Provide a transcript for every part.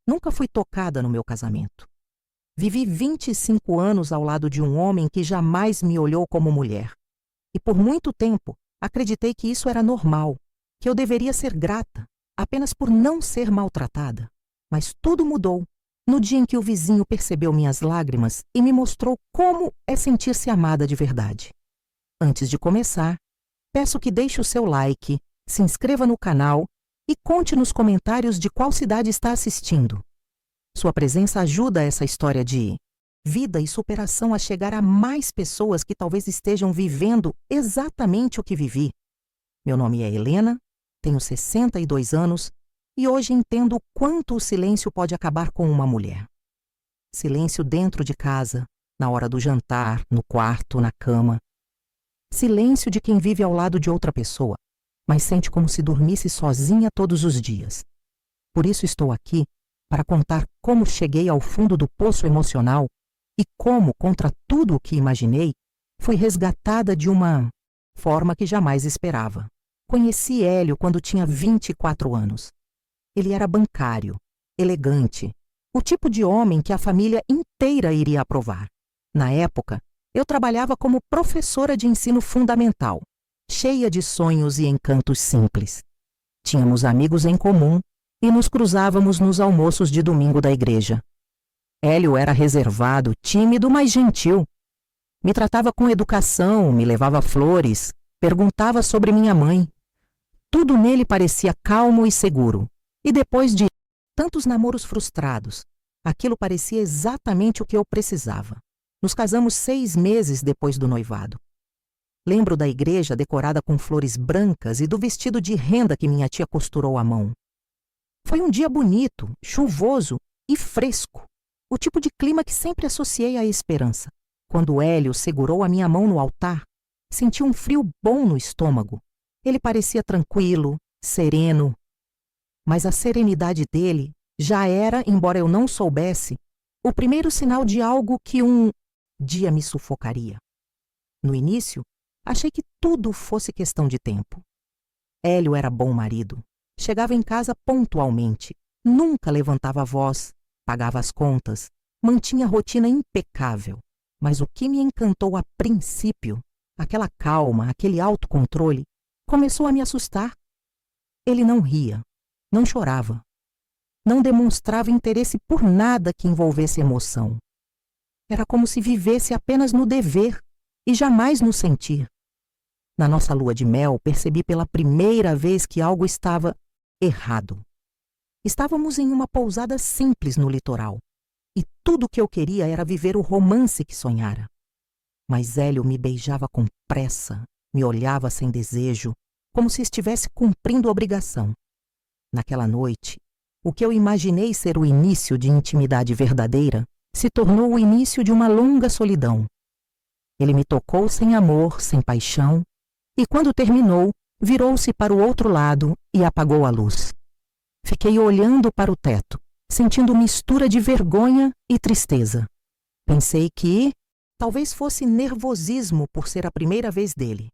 Nunca fui tocada no meu casamento. Vivi 25 anos ao lado de um homem que jamais me olhou como mulher. E por muito tempo acreditei que isso era normal, que eu deveria ser grata, apenas por não ser maltratada. Mas tudo mudou no dia em que o vizinho percebeu minhas lágrimas e me mostrou como é sentir-se amada de verdade. Antes de começar, peço que deixe o seu like, se inscreva no canal e conte nos comentários de qual cidade está assistindo. Sua presença ajuda essa história de vida e superação a chegar a mais pessoas que talvez estejam vivendo exatamente o que vivi. Meu nome é Helena, tenho 62 anos e hoje entendo o quanto o silêncio pode acabar com uma mulher. Silêncio dentro de casa, na hora do jantar, no quarto, na cama. Silêncio de quem vive ao lado de outra pessoa, mas sente como se dormisse sozinha todos os dias. Por isso estou aqui para contar como cheguei ao fundo do poço emocional e como, contra tudo o que imaginei, fui resgatada de uma forma que jamais esperava. Conheci Hélio quando tinha 24 anos. Ele era bancário, elegante, o tipo de homem que a família inteira iria aprovar. Na época, eu trabalhava como professora de ensino fundamental, cheia de sonhos e encantos simples. Tínhamos amigos em comum e nos cruzávamos nos almoços de domingo da igreja. Hélio era reservado, tímido, mas gentil. Me tratava com educação, me levava flores, perguntava sobre minha mãe. Tudo nele parecia calmo e seguro. E depois de tantos namoros frustrados, aquilo parecia exatamente o que eu precisava. Nos casamos 6 meses depois do noivado. Lembro da igreja decorada com flores brancas e do vestido de renda que minha tia costurou à mão. Foi um dia bonito, chuvoso e fresco, o tipo de clima que sempre associei à esperança. Quando Hélio segurou a minha mão no altar, senti um frio bom no estômago. Ele parecia tranquilo, sereno, mas a serenidade dele já era, embora eu não soubesse, o primeiro sinal de algo que um dia me sufocaria. No início, achei que tudo fosse questão de tempo. Hélio era bom marido. Chegava em casa pontualmente, nunca levantava a voz, pagava as contas, mantinha a rotina impecável. Mas o que me encantou a princípio, aquela calma, aquele autocontrole, começou a me assustar. Ele não ria, não chorava, não demonstrava interesse por nada que envolvesse emoção. Era como se vivesse apenas no dever e jamais no sentir. Na nossa lua de mel, percebi pela primeira vez que algo estava errado. Estávamos em uma pousada simples no litoral, e tudo o que eu queria era viver o romance que sonhara. Mas Hélio me beijava com pressa, me olhava sem desejo, como se estivesse cumprindo obrigação. Naquela noite, o que eu imaginei ser o início de intimidade verdadeira se tornou o início de uma longa solidão. Ele me tocou sem amor, sem paixão, e quando terminou, virou-se para o outro lado e apagou a luz. Fiquei olhando para o teto, sentindo mistura de vergonha e tristeza. Pensei que talvez fosse nervosismo por ser a primeira vez dele.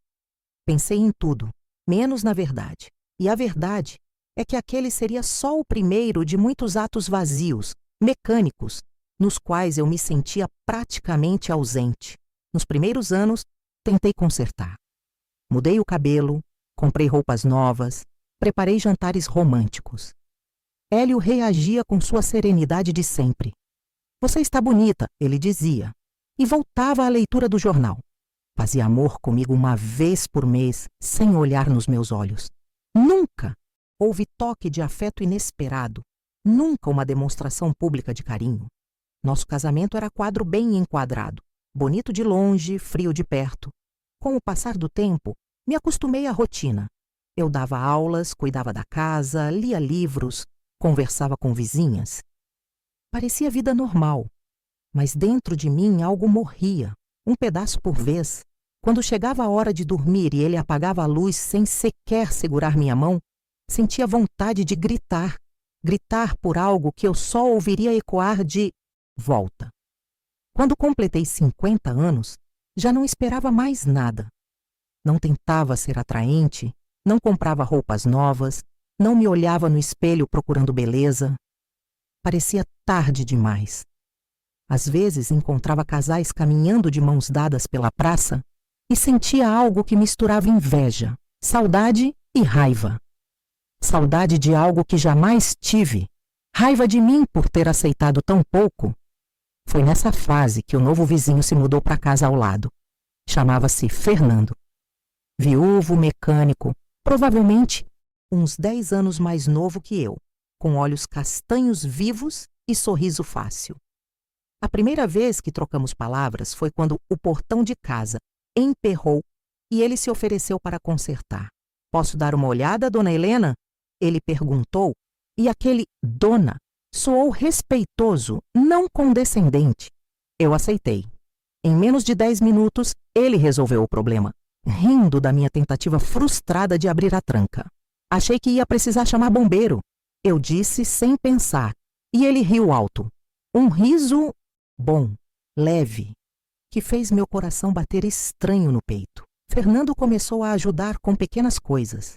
Pensei em tudo, menos na verdade. E a verdade é que aquele seria só o primeiro de muitos atos vazios, mecânicos, nos quais eu me sentia praticamente ausente. Nos primeiros anos, tentei consertar. Mudei o cabelo, comprei roupas novas, preparei jantares românticos. Hélio reagia com sua serenidade de sempre. "Você está bonita", ele dizia, e voltava à leitura do jornal. Fazia amor comigo uma vez por mês, sem olhar nos meus olhos. Nunca houve toque de afeto inesperado, nunca uma demonstração pública de carinho. Nosso casamento era quadro bem enquadrado, bonito de longe, frio de perto. Com o passar do tempo, me acostumei à rotina. Eu dava aulas, cuidava da casa, lia livros, conversava com vizinhas. Parecia vida normal, mas dentro de mim algo morria, um pedaço por vez. Quando chegava a hora de dormir e ele apagava a luz sem sequer segurar minha mão, sentia vontade de gritar, gritar por algo que eu só ouviria ecoar de volta. Quando completei 50 anos, já não esperava mais nada. Não tentava ser atraente, não comprava roupas novas, não me olhava no espelho procurando beleza. Parecia tarde demais. Às vezes encontrava casais caminhando de mãos dadas pela praça e sentia algo que misturava inveja, saudade e raiva. Saudade de algo que jamais tive, raiva de mim por ter aceitado tão pouco. Foi nessa fase que o novo vizinho se mudou para a casa ao lado. Chamava-se Fernando. Viúvo, mecânico, provavelmente uns 10 anos mais novo que eu, com olhos castanhos vivos e sorriso fácil. A primeira vez que trocamos palavras foi quando o portão de casa emperrou e ele se ofereceu para consertar. "Posso dar uma olhada, dona Helena?" Ele perguntou, e aquele "dona" soou respeitoso, não condescendente. Eu aceitei. Em menos de 10 minutos, ele resolveu o problema, rindo da minha tentativa frustrada de abrir a tranca. Achei que ia precisar chamar bombeiro. Eu disse sem pensar, e ele riu alto. Um riso bom, leve, que fez meu coração bater estranho no peito. Fernando começou a ajudar com pequenas coisas.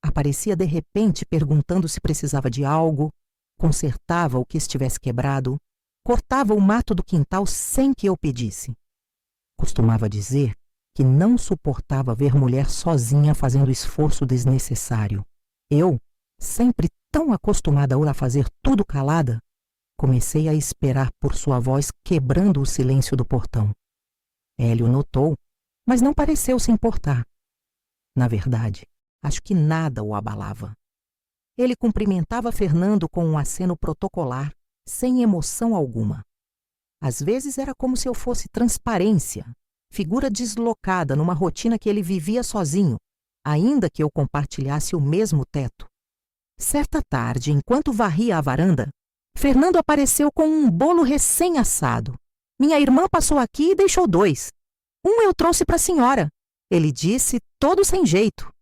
Aparecia de repente perguntando se precisava de algo, consertava o que estivesse quebrado, cortava o mato do quintal sem que eu pedisse. Costumava dizer que não suportava ver mulher sozinha fazendo esforço desnecessário. Eu, sempre tão acostumada a fazer tudo calada, comecei a esperar por sua voz quebrando o silêncio do portão. Hélio notou, mas não pareceu se importar. Na verdade, acho que nada o abalava. Ele cumprimentava Fernando com um aceno protocolar, sem emoção alguma. Às vezes era como se eu fosse transparência, figura deslocada numa rotina que ele vivia sozinho, ainda que eu compartilhasse o mesmo teto. Certa tarde, enquanto varria a varanda, Fernando apareceu com um bolo recém-assado. "Minha irmã passou aqui e deixou 2. Um eu trouxe para a senhora", ele disse, todo sem jeito.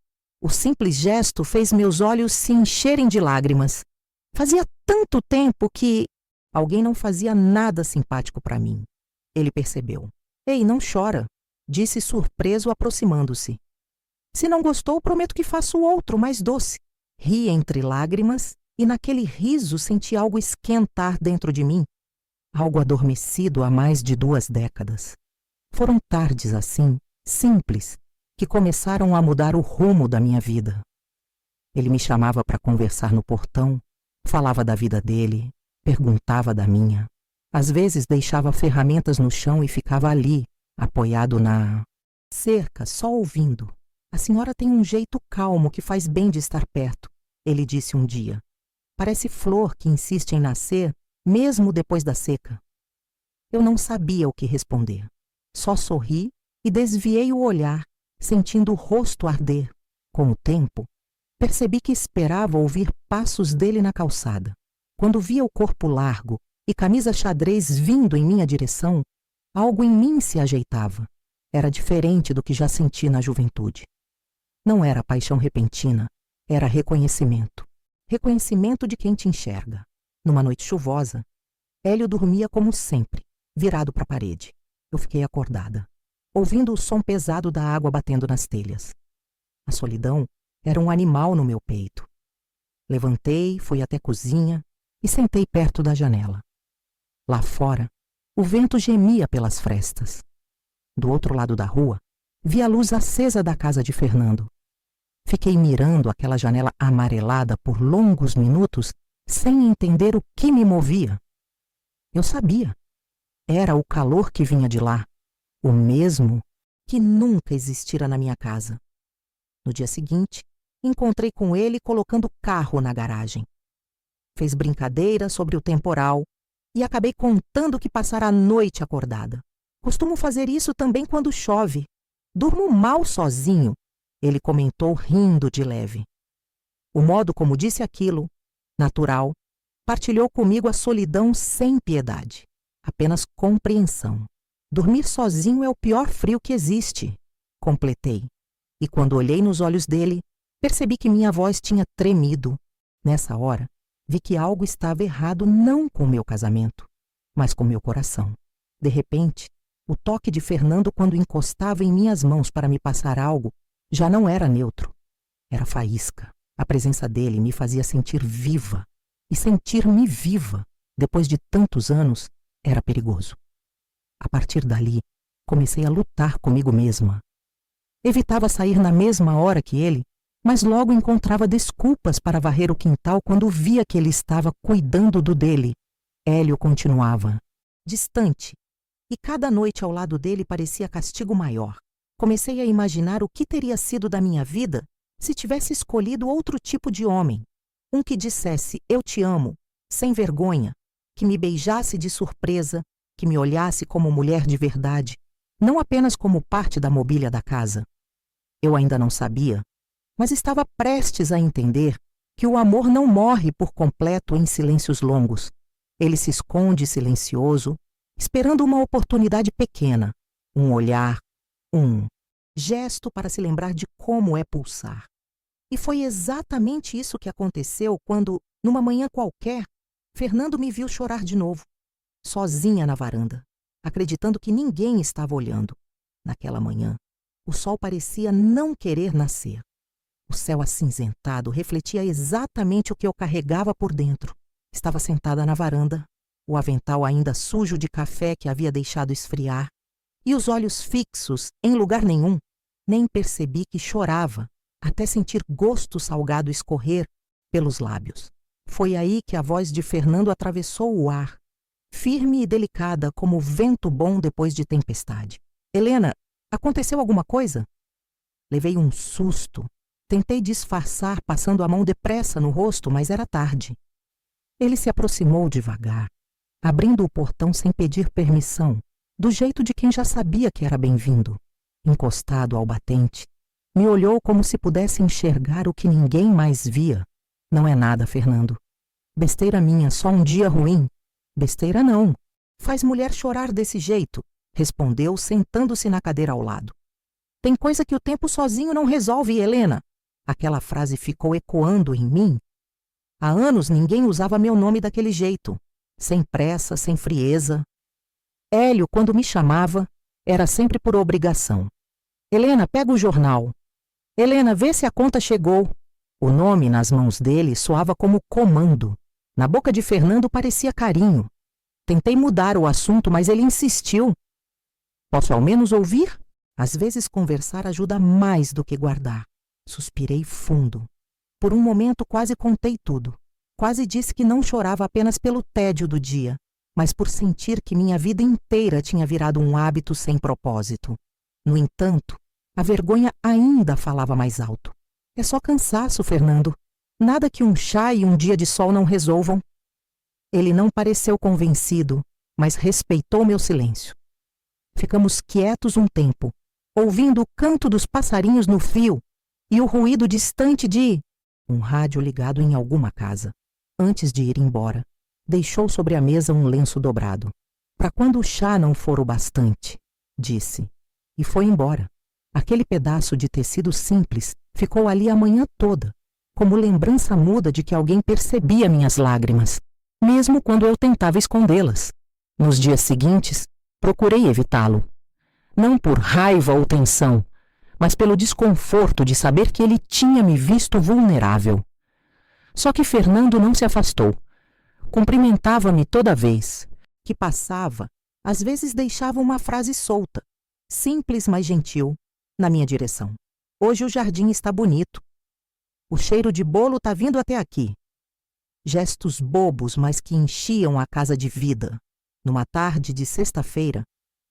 O simples gesto fez meus olhos se encherem de lágrimas. Fazia tanto tempo que alguém não fazia nada simpático para mim. Ele percebeu. "Ei, não chora", disse surpreso, aproximando-se. "Se não gostou, prometo que faço outro, mais doce." Ri entre lágrimas e naquele riso senti algo esquentar dentro de mim, algo adormecido há mais de 2 décadas. Foram tardes assim, simples, que começaram a mudar o rumo da minha vida. Ele me chamava para conversar no portão, falava da vida dele, perguntava da minha. Às vezes deixava ferramentas no chão e ficava ali, apoiado na cerca, só ouvindo. "A senhora tem um jeito calmo que faz bem de estar perto", ele disse um dia. "Parece flor que insiste em nascer, mesmo depois da seca." Eu não sabia o que responder. Só sorri e desviei o olhar, sentindo o rosto arder. Com o tempo, percebi que esperava ouvir passos dele na calçada. Quando via o corpo largo e camisa xadrez vindo em minha direção, algo em mim se ajeitava. Era diferente do que já senti na juventude. Não era paixão repentina, era reconhecimento. Reconhecimento de quem te enxerga. Numa noite chuvosa, Hélio dormia como sempre, virado para a parede. Eu fiquei acordada, ouvindo o som pesado da água batendo nas telhas. A solidão era um animal no meu peito. Levantei, fui até a cozinha e sentei perto da janela. Lá fora, o vento gemia pelas frestas. Do outro lado da rua, vi a luz acesa da casa de Fernando. Fiquei mirando aquela janela amarelada por longos minutos, sem entender o que me movia. Eu sabia. Era o calor que vinha de lá, o mesmo que nunca existira na minha casa. No dia seguinte, encontrei com ele colocando o carro na garagem. Fez brincadeira sobre o temporal e acabei contando que passara a noite acordada. "Costumo fazer isso também quando chove. Durmo mal sozinho", ele comentou rindo de leve. O modo como disse aquilo, natural, partilhou comigo a solidão sem piedade. Apenas compreensão. "Dormir sozinho é o pior frio que existe", completei. E quando olhei nos olhos dele, percebi que minha voz tinha tremido. Nessa hora, vi que algo estava errado não com meu casamento, mas com meu coração. De repente, o toque de Fernando quando encostava em minhas mãos para me passar algo já não era neutro. Era faísca. A presença dele me fazia sentir viva e sentir-me viva. depois de tantos anos, era perigoso. A partir dali, comecei a lutar comigo mesma. Evitava sair na mesma hora que ele, mas logo encontrava desculpas para varrer o quintal quando via que ele estava cuidando do dele. Hélio continuava, distante, e cada noite ao lado dele parecia castigo maior. Comecei a imaginar o que teria sido da minha vida se tivesse escolhido outro tipo de homem. Um que dissesse "eu te amo", sem vergonha, que me beijasse de surpresa, que me olhasse como mulher de verdade, não apenas como parte da mobília da casa. Eu ainda não sabia, mas estava prestes a entender que o amor não morre por completo em silêncios longos. Ele se esconde silencioso, esperando uma oportunidade pequena, um olhar, um gesto para se lembrar de como é pulsar. E foi exatamente isso que aconteceu quando, numa manhã qualquer, Fernando me viu chorar de novo, sozinha na varanda, acreditando que ninguém estava olhando. Naquela manhã, o sol parecia não querer nascer. O céu acinzentado refletia exatamente o que eu carregava por dentro. Estava sentada na varanda, o avental ainda sujo de café que havia deixado esfriar, e os olhos fixos em lugar nenhum. Nem percebi que chorava, até sentir gosto salgado escorrer pelos lábios. Foi aí que a voz de Fernando atravessou o ar, firme e delicada como vento bom depois de tempestade. "Helena, aconteceu alguma coisa?" Levei um susto. Tentei disfarçar passando a mão depressa no rosto, mas era tarde. Ele se aproximou devagar, abrindo o portão sem pedir permissão, do jeito de quem já sabia que era bem-vindo. Encostado ao batente, me olhou como se pudesse enxergar o que ninguém mais via. "Não é nada, Fernando. Besteira minha, só um dia ruim." "Besteira não. Faz mulher chorar desse jeito", respondeu, sentando-se na cadeira ao lado. "Tem coisa que o tempo sozinho não resolve, Helena." Aquela frase ficou ecoando em mim. Há anos ninguém usava meu nome daquele jeito, sem pressa, sem frieza. Hélio, quando me chamava, era sempre por obrigação. "Helena, pega o jornal. Helena, vê se a conta chegou." O nome nas mãos dele soava como comando. Na boca de Fernando parecia carinho. Tentei mudar o assunto, mas ele insistiu. "Posso ao menos ouvir?" Às vezes conversar ajuda mais do que guardar. Suspirei fundo. Por um momento quase contei tudo. Quase disse que não chorava apenas pelo tédio do dia, mas por sentir que minha vida inteira tinha virado um hábito sem propósito. No entanto, a vergonha ainda falava mais alto. "É só cansaço, Fernando. Nada que um chá e um dia de sol não resolvam." Ele não pareceu convencido, mas respeitou meu silêncio. Ficamos quietos um tempo, ouvindo o canto dos passarinhos no fio e o ruído distante de um rádio ligado em alguma casa. Antes de ir embora, deixou sobre a mesa um lenço dobrado. "Para quando o chá não for o bastante", disse, e foi embora. Aquele pedaço de tecido simples ficou ali a manhã toda, como lembrança muda de que alguém percebia minhas lágrimas, mesmo quando eu tentava escondê-las. Nos dias seguintes, procurei evitá-lo. Não por raiva ou tensão, mas pelo desconforto de saber que ele tinha me visto vulnerável. Só que Fernando não se afastou. Cumprimentava-me toda vez que passava, às vezes deixava uma frase solta, simples mas gentil, na minha direção. "Hoje o jardim está bonito. O cheiro de bolo está vindo até aqui." Gestos bobos, mas que enchiam a casa de vida. Numa tarde de sexta-feira,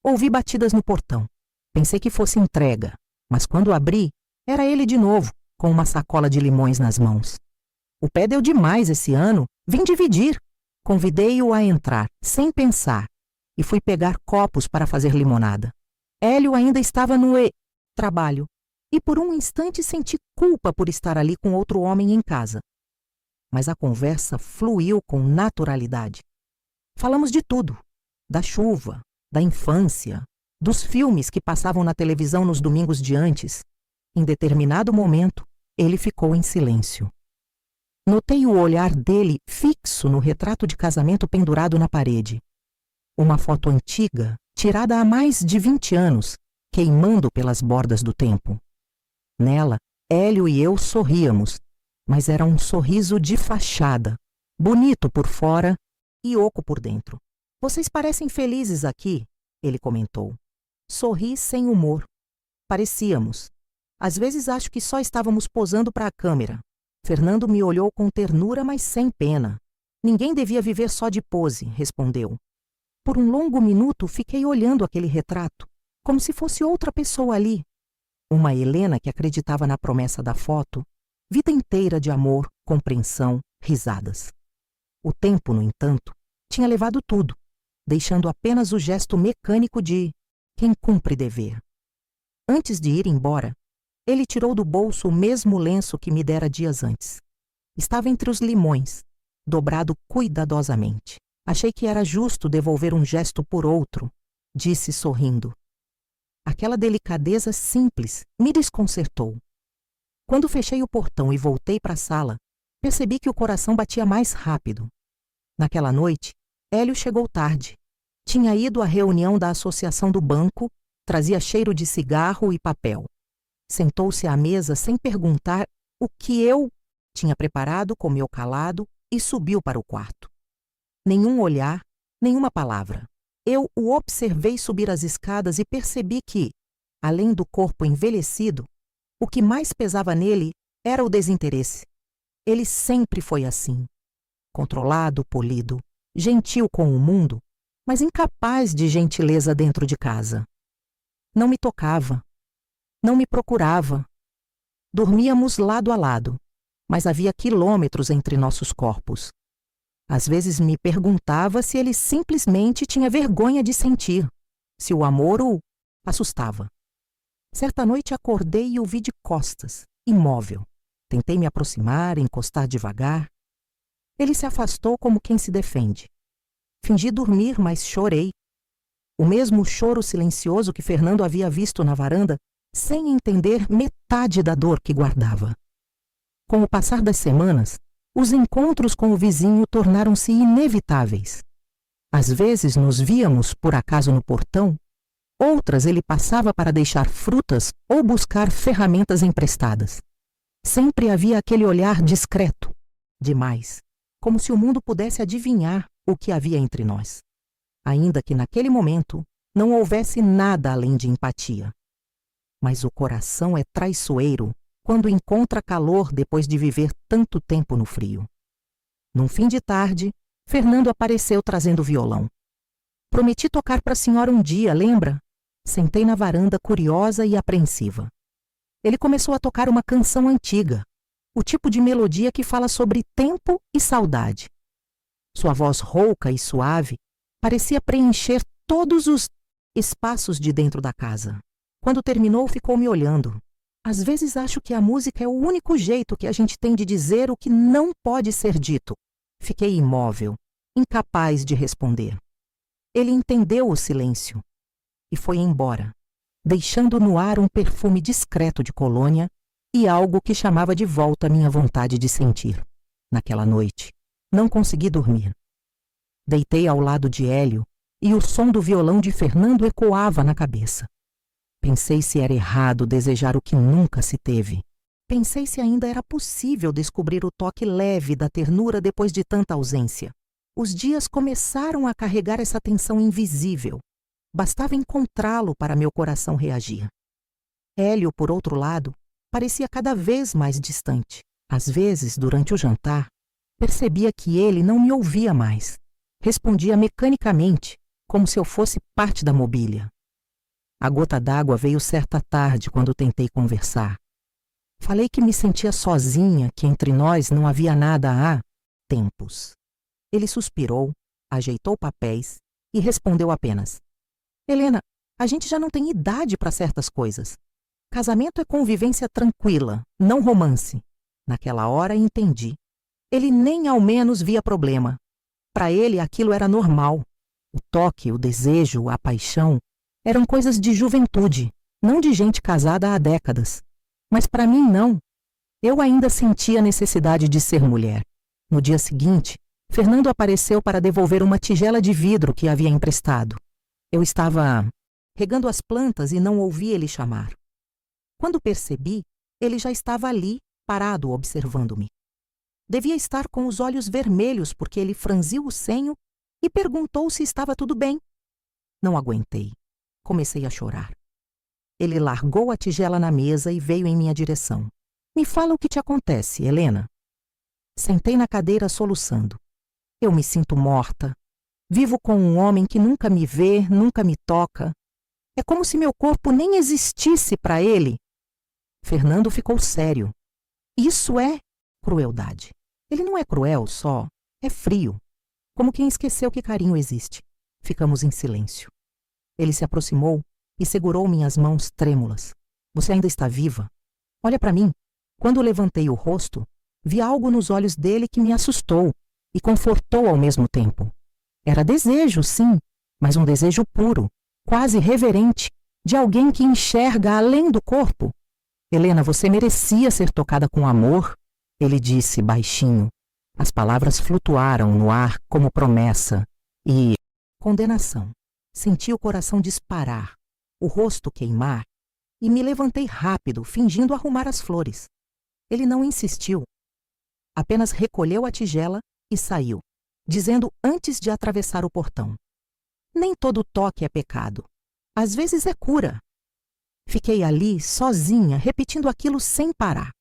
ouvi batidas no portão. Pensei que fosse entrega, mas quando abri, era ele de novo, com uma sacola de limões nas mãos. "O pé deu demais esse ano, vim dividir." Convidei-o a entrar, sem pensar, e fui pegar copos para fazer limonada. Hélio ainda estava no trabalho, e por um instante senti culpa por estar ali com outro homem em casa. Mas a conversa fluiu com naturalidade. Falamos de tudo, da chuva, da infância, dos filmes que passavam na televisão nos domingos de antes. Em determinado momento, ele ficou em silêncio. Notei o olhar dele fixo no retrato de casamento pendurado na parede. Uma foto antiga, tirada há mais de 20 anos, queimando pelas bordas do tempo. Nela, Hélio e eu sorríamos, mas era um sorriso de fachada, bonito por fora e oco por dentro. Vocês parecem felizes aqui, ele comentou. Sorri sem humor. Parecíamos. Às vezes acho que só estávamos posando para a câmera. Fernando me olhou com ternura, mas sem pena. Ninguém devia viver só de pose, respondeu. Por um longo minuto fiquei olhando aquele retrato, como se fosse outra pessoa ali. Uma Helena que acreditava na promessa da foto, vida inteira de amor, compreensão, risadas. O tempo, no entanto, tinha levado tudo, deixando apenas o gesto mecânico de quem cumpre dever. Antes de ir embora, ele tirou do bolso o mesmo lenço que me dera dias antes. Estava entre os limões, dobrado cuidadosamente. Achei que era justo devolver um gesto por outro, disse sorrindo. Aquela delicadeza simples me desconcertou. Quando fechei o portão e voltei para a sala, percebi que o coração batia mais rápido. Naquela noite, Hélio chegou tarde. Tinha ido à reunião da associação do banco, trazia cheiro de cigarro e papel. Sentou-se à mesa sem perguntar o que eu tinha preparado, comeu calado e subiu para o quarto. Nenhum olhar, nenhuma palavra. Eu o observei subir as escadas e percebi que, além do corpo envelhecido, o que mais pesava nele era o desinteresse. Ele sempre foi assim. Controlado, polido, gentil com o mundo, mas incapaz de gentileza dentro de casa. Não me tocava. Não me procurava. Dormíamos lado a lado, mas havia quilômetros entre nossos corpos. Às vezes me perguntava se ele simplesmente tinha vergonha de sentir, se o amor o assustava. Certa noite acordei e o vi de costas, imóvel. Tentei me aproximar, encostar devagar. Ele se afastou como quem se defende. Fingi dormir, mas chorei. O mesmo choro silencioso que Fernando havia visto na varanda, sem entender metade da dor que guardava. Com o passar das semanas, os encontros com o vizinho tornaram-se inevitáveis. Às vezes nos víamos, por acaso, no portão, outras ele passava para deixar frutas ou buscar ferramentas emprestadas. Sempre havia aquele olhar discreto, demais, como se o mundo pudesse adivinhar o que havia entre nós. Ainda que naquele momento não houvesse nada além de empatia. Mas o coração é traiçoeiro quando encontra calor depois de viver tanto tempo no frio. Num fim de tarde, Fernando apareceu trazendo o violão. Prometi tocar para a senhora um dia, lembra? Sentei na varanda curiosa e apreensiva. Ele começou a tocar uma canção antiga, o tipo de melodia que fala sobre tempo e saudade. Sua voz rouca e suave parecia preencher todos os espaços de dentro da casa. Quando terminou, ficou me olhando. Às vezes acho que a música é o único jeito que a gente tem de dizer o que não pode ser dito. Fiquei imóvel, incapaz de responder. Ele entendeu o silêncio e foi embora, deixando no ar um perfume discreto de colônia e algo que chamava de volta minha vontade de sentir. Naquela noite, não consegui dormir. Deitei ao lado de Hélio e o som do violão de Fernando ecoava na cabeça. Pensei se era errado desejar o que nunca se teve. Pensei se ainda era possível descobrir o toque leve da ternura depois de tanta ausência. Os dias começaram a carregar essa tensão invisível. Bastava encontrá-lo para meu coração reagir. Hélio, por outro lado, parecia cada vez mais distante. Às vezes, durante o jantar, percebia que ele não me ouvia mais. Respondia mecanicamente, como se eu fosse parte da mobília. A gota d'água veio certa tarde quando tentei conversar. Falei que me sentia sozinha, que entre nós não havia nada há tempos. Ele suspirou, ajeitou papéis e respondeu apenas: Helena, a gente já não tem idade para certas coisas. Casamento é convivência tranquila, não romance. Naquela hora entendi. Ele nem ao menos via problema. Para ele aquilo era normal. O toque, o desejo, a paixão eram coisas de juventude, não de gente casada há décadas. Mas para mim não. Eu ainda sentia a necessidade de ser mulher. No dia seguinte, Fernando apareceu para devolver uma tigela de vidro que havia emprestado. Eu estava regando as plantas e não ouvi ele chamar. Quando percebi, ele já estava ali, parado, observando-me. Devia estar com os olhos vermelhos porque ele franziu o senho e perguntou se estava tudo bem. Não aguentei. Comecei a chorar. Ele largou a tigela na mesa e veio em minha direção. Me fala o que te acontece, Helena. Sentei na cadeira soluçando. Eu me sinto morta. Vivo com um homem que nunca me vê, nunca me toca. É como se meu corpo nem existisse para ele. Fernando ficou sério. Isso é crueldade. Ele não é cruel só, é frio. Como quem esqueceu que carinho existe. Ficamos em silêncio. Ele se aproximou e segurou minhas mãos trêmulas. Você ainda está viva? Olha para mim. Quando levantei o rosto, vi algo nos olhos dele que me assustou e confortou ao mesmo tempo. Era desejo, sim, mas um desejo puro, quase reverente, de alguém que enxerga além do corpo. Helena, você merecia ser tocada com amor, ele disse baixinho. As palavras flutuaram no ar como promessa e condenação. Senti o coração disparar, o rosto queimar, e me levantei rápido, fingindo arrumar as flores. Ele não insistiu. Apenas recolheu a tigela e saiu, dizendo antes de atravessar o portão: nem todo toque é pecado. Às vezes é cura. Fiquei ali, sozinha, repetindo aquilo sem parar.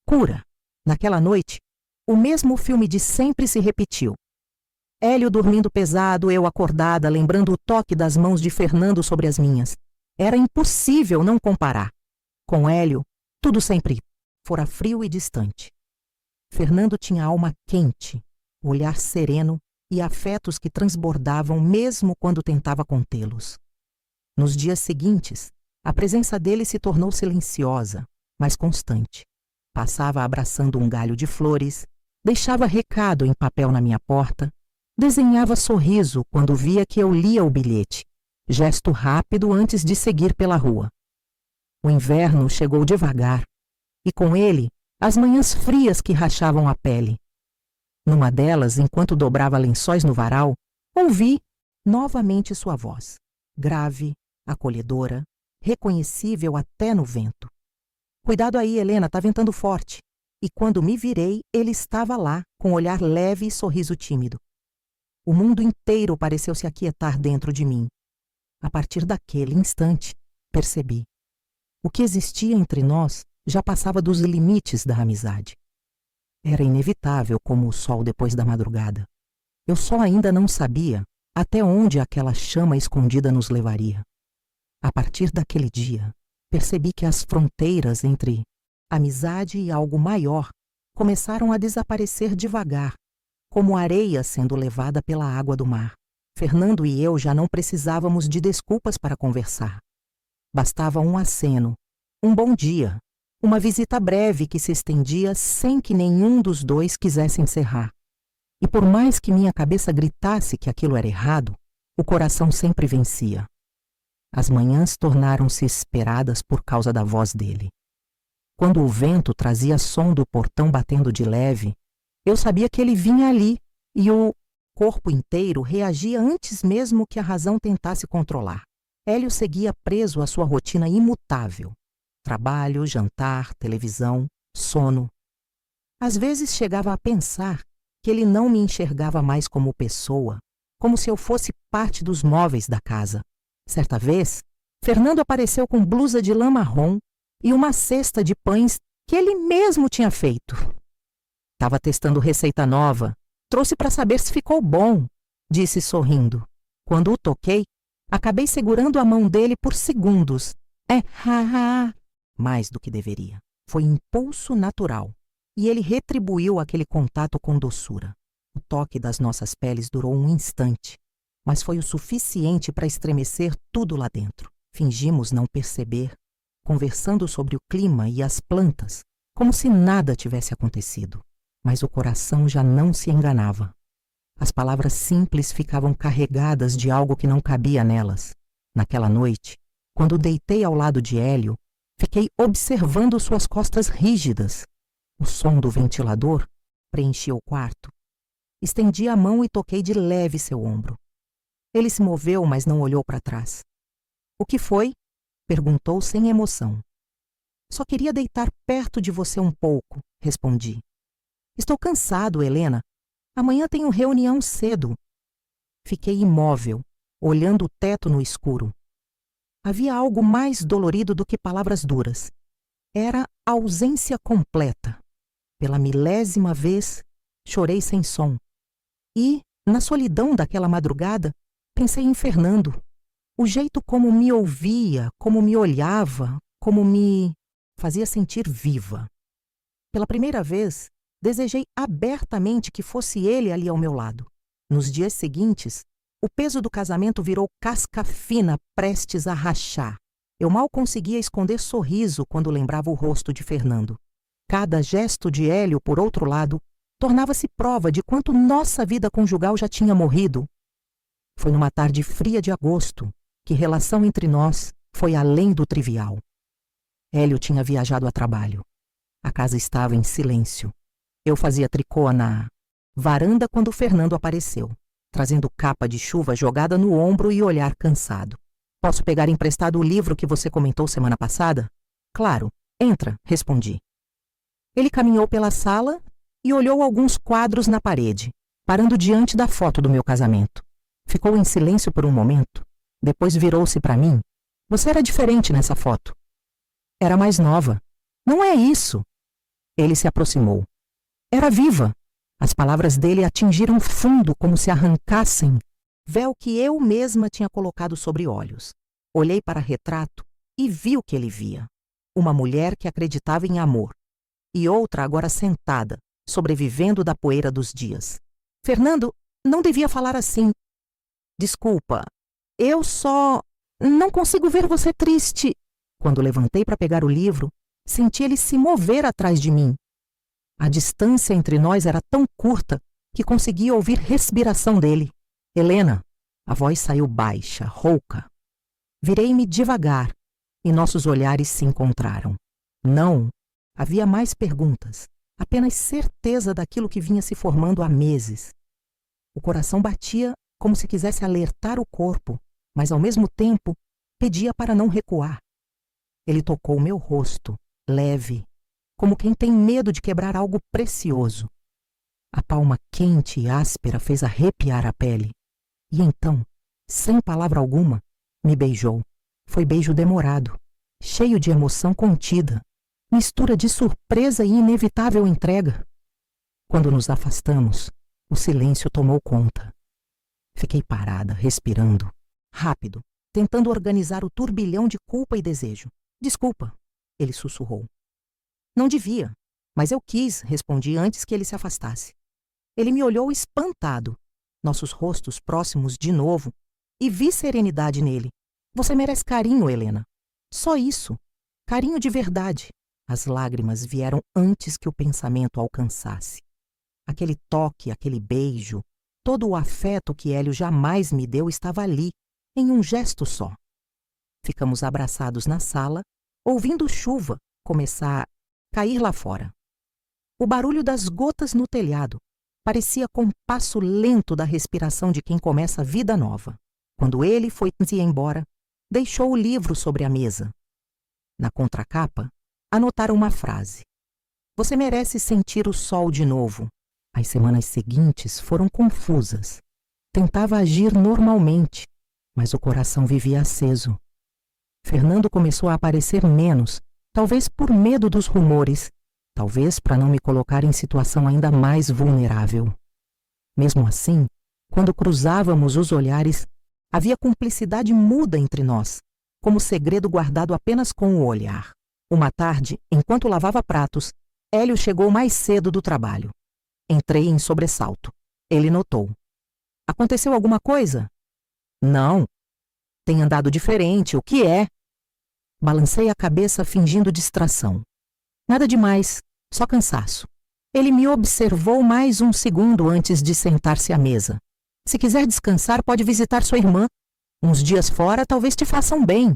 Cura. Naquela noite, o mesmo filme de sempre se repetiu. Hélio dormindo pesado, eu acordada, lembrando o toque das mãos de Fernando sobre as minhas. Era impossível não comparar. Com Hélio, tudo sempre fora frio e distante. Fernando tinha alma quente, olhar sereno e afetos que transbordavam mesmo quando tentava contê-los. Nos dias seguintes, a presença dele se tornou silenciosa, mas constante. Passava abraçando um galho de flores, deixava recado em papel na minha porta, desenhava sorriso quando via que eu lia o bilhete, gesto rápido antes de seguir pela rua. O inverno chegou devagar, e com ele as manhãs frias que rachavam a pele. Numa delas, enquanto dobrava lençóis no varal, ouvi novamente sua voz, grave, acolhedora, reconhecível até no vento. Cuidado aí, Helena, tá ventando forte. E quando me virei, ele estava lá, com olhar leve e sorriso tímido. O mundo inteiro pareceu se aquietar dentro de mim. A partir daquele instante, percebi. O que existia entre nós já passava dos limites da amizade. Era inevitável como o sol depois da madrugada. Eu só ainda não sabia até onde aquela chama escondida nos levaria. A partir daquele dia, percebi que as fronteiras entre amizade e algo maior começaram a desaparecer devagar, como areia sendo levada pela água do mar. Fernando e eu já não precisávamos de desculpas para conversar. Bastava um aceno, um bom dia, uma visita breve que se estendia sem que nenhum dos dois quisesse encerrar. E por mais que minha cabeça gritasse que aquilo era errado, o coração sempre vencia. As manhãs tornaram-se esperadas por causa da voz dele. Quando o vento trazia som do portão batendo de leve, eu sabia que ele vinha ali e o corpo inteiro reagia antes mesmo que a razão tentasse controlar. Hélio seguia preso à sua rotina imutável. Trabalho, jantar, televisão, sono. Às vezes chegava a pensar que ele não me enxergava mais como pessoa, como se eu fosse parte dos móveis da casa. Certa vez, Fernando apareceu com blusa de lã marrom e uma cesta de pães que ele mesmo tinha feito. Estava testando receita nova. Trouxe para saber se ficou bom, disse sorrindo. Quando o toquei, acabei segurando a mão dele por segundos. Mais do que deveria. Foi impulso natural. E ele retribuiu aquele contato com doçura. O toque das nossas peles durou um instante, mas foi o suficiente para estremecer tudo lá dentro. Fingimos não perceber, conversando sobre o clima e as plantas, como se nada tivesse acontecido. Mas o coração já não se enganava. As palavras simples ficavam carregadas de algo que não cabia nelas. Naquela noite, quando deitei ao lado de Hélio, fiquei observando suas costas rígidas. O som do ventilador preenchia o quarto. Estendi a mão e toquei de leve seu ombro. Ele se moveu, mas não olhou para trás. O que foi? Perguntou sem emoção. Só queria deitar perto de você um pouco, respondi. Estou cansado, Helena. Amanhã tenho reunião cedo. Fiquei imóvel, olhando o teto no escuro. Havia algo mais dolorido do que palavras duras. Era a ausência completa. Pela milésima vez, chorei sem som. E, na solidão daquela madrugada, pensei em Fernando. O jeito como me ouvia, como me olhava, como me fazia sentir viva. Pela primeira vez, desejei abertamente que fosse ele ali ao meu lado. Nos dias seguintes, o peso do casamento virou casca fina prestes a rachar. Eu mal conseguia esconder sorriso quando lembrava o rosto de Fernando. Cada gesto de Hélio, por outro lado, tornava-se prova de quanto nossa vida conjugal já tinha morrido. Foi numa tarde fria de agosto que relação entre nós foi além do trivial. Hélio tinha viajado a trabalho. A casa estava em silêncio. Eu fazia tricô na varanda quando Fernando apareceu, trazendo capa de chuva jogada no ombro e olhar cansado. Posso pegar emprestado o livro que você comentou semana passada? Claro, entra, respondi. Ele caminhou pela sala e olhou alguns quadros na parede, parando diante da foto do meu casamento. Ficou em silêncio por um momento. Depois virou-se para mim. Você era diferente nessa foto. Era mais nova. Não é isso. Ele se aproximou. Era viva. As palavras dele atingiram fundo como se arrancassem véu que eu mesma tinha colocado sobre olhos. Olhei para o retrato e vi o que ele via. Uma mulher que acreditava em amor. E outra agora sentada, sobrevivendo da poeira dos dias. Fernando, não devia falar assim. Desculpa, eu só não consigo ver você triste. Quando levantei para pegar o livro, senti ele se mover atrás de mim. A distância entre nós era tão curta que conseguia ouvir respiração dele. Helena, a voz saiu baixa, rouca. Virei-me devagar e nossos olhares se encontraram. Não, havia mais perguntas, apenas certeza daquilo que vinha se formando há meses. O coração batia como se quisesse alertar o corpo, mas ao mesmo tempo pedia para não recuar. Ele tocou meu rosto, leve, como quem tem medo de quebrar algo precioso. A palma quente e áspera fez arrepiar a pele. E então, sem palavra alguma, me beijou. Foi beijo demorado, cheio de emoção contida, mistura de surpresa e inevitável entrega. Quando nos afastamos, o silêncio tomou conta. Fiquei parada, respirando, rápido, tentando organizar o turbilhão de culpa e desejo. Desculpa, ele sussurrou. Não devia, mas eu quis, respondi antes que ele se afastasse. Ele me olhou espantado, nossos rostos próximos de novo, e vi serenidade nele. Você merece carinho, Helena. Só isso. Carinho de verdade. As lágrimas vieram antes que o pensamento alcançasse. Aquele toque, aquele beijo, todo o afeto que Hélio jamais me deu estava ali, em um gesto só. Ficamos abraçados na sala, ouvindo chuva começar a cair lá fora. O barulho das gotas no telhado parecia compasso lento da respiração de quem começa vida nova. Quando ele foi-se embora, deixou o livro sobre a mesa. Na contracapa, anotaram uma frase. Você merece sentir o sol de novo. As semanas seguintes foram confusas. Tentava agir normalmente, mas o coração vivia aceso. Fernando começou a aparecer menos, talvez por medo dos rumores, talvez para não me colocar em situação ainda mais vulnerável. Mesmo assim, quando cruzávamos os olhares, havia cumplicidade muda entre nós, como segredo guardado apenas com o olhar. Uma tarde, enquanto lavava pratos, Hélio chegou mais cedo do trabalho. Entrei em sobressalto. Ele notou. Aconteceu alguma coisa? Não. Tem andado diferente, o que é? Balancei a cabeça fingindo distração. Nada demais, só cansaço. Ele me observou mais um segundo antes de sentar-se à mesa. Se quiser descansar, pode visitar sua irmã. Uns dias fora talvez te façam bem.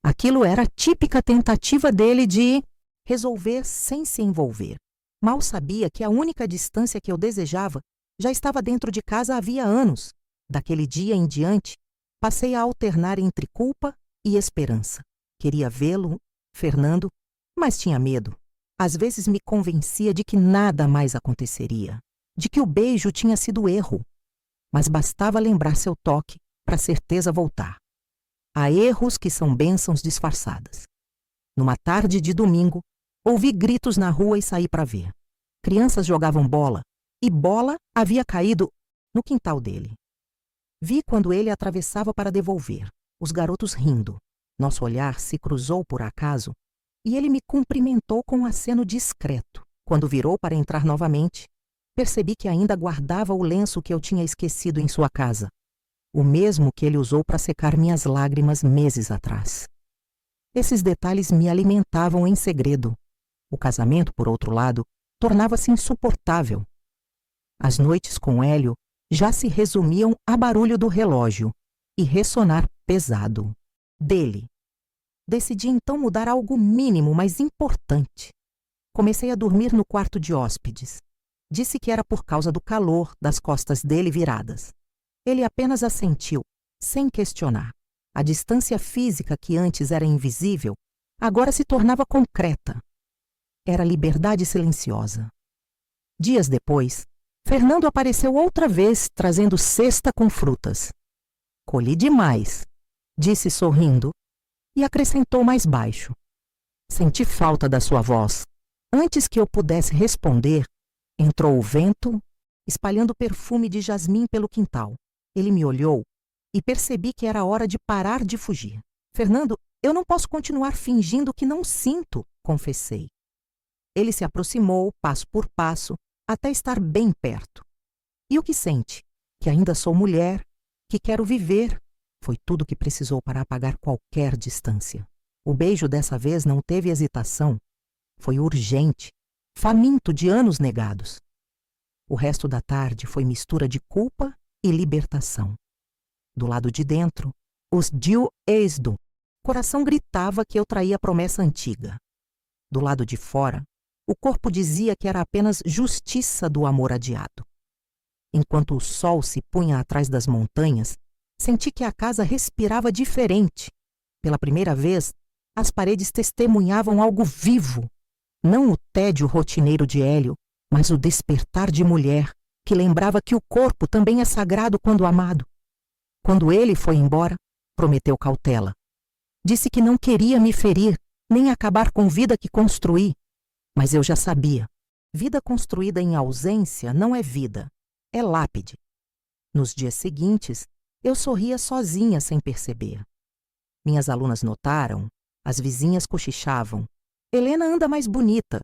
Aquilo era a típica tentativa dele de resolver sem se envolver. Mal sabia que a única distância que eu desejava já estava dentro de casa havia anos. Daquele dia em diante, passei a alternar entre culpa e esperança. Queria vê-lo, Fernando, mas tinha medo. Às vezes me convencia de que nada mais aconteceria, de que o beijo tinha sido erro. mas bastava lembrar seu toque para a certeza voltar. Há erros que são bênçãos disfarçadas. Numa tarde de domingo, ouvi gritos na rua e saí para ver. Crianças jogavam bola, e bola havia caído no quintal dele. Vi quando ele atravessava para devolver, os garotos rindo. Nosso olhar se cruzou por acaso, e ele me cumprimentou com um aceno discreto. Quando virou para entrar novamente, percebi que ainda guardava o lenço que eu tinha esquecido em sua casa, o mesmo que ele usou para secar minhas lágrimas meses atrás. Esses detalhes me alimentavam em segredo. O casamento, por outro lado, tornava-se insuportável. As noites com Hélio já se resumiam a barulho do relógio e ressonar pesado. Dele. Decidi então mudar algo mínimo, mas importante. Comecei a dormir no quarto de hóspedes. Disse que era por causa do calor das costas dele viradas. Ele apenas assentiu, sem questionar. A distância física que antes era invisível, agora se tornava concreta. Era liberdade silenciosa. Dias depois, Fernando apareceu outra vez, trazendo cesta com frutas. Colhi demais, disse sorrindo, e acrescentou mais baixo. Senti falta da sua voz. Antes que eu pudesse responder, entrou o vento, espalhando perfume de jasmim pelo quintal. Ele me olhou e percebi que era hora de parar de fugir. Fernando, eu não posso continuar fingindo que não sinto, confessei. Ele se aproximou, passo por passo, até estar bem perto. E o que sente? Que ainda sou mulher, que quero viver. Foi tudo que precisou para apagar qualquer distância. O beijo dessa vez não teve hesitação. Foi urgente, faminto de anos negados. O resto da tarde foi mistura de culpa e libertação. Do lado de dentro, os Diu Esdo. Coração gritava que eu traía a promessa antiga. Do lado de fora, o corpo dizia que era apenas justiça do amor adiado. Enquanto o sol se punha atrás das montanhas, senti que a casa respirava diferente. Pela primeira vez, as paredes testemunhavam algo vivo. Não o tédio rotineiro de Hélio, mas o despertar de mulher, que lembrava que o corpo também é sagrado quando amado. Quando ele foi embora, prometeu cautela. Disse que não queria me ferir, nem acabar com vida que construí. Mas eu já sabia. Vida construída em ausência não é vida, é lápide. Nos dias seguintes, eu sorria sozinha sem perceber. Minhas alunas notaram, as vizinhas cochichavam. Helena anda mais bonita,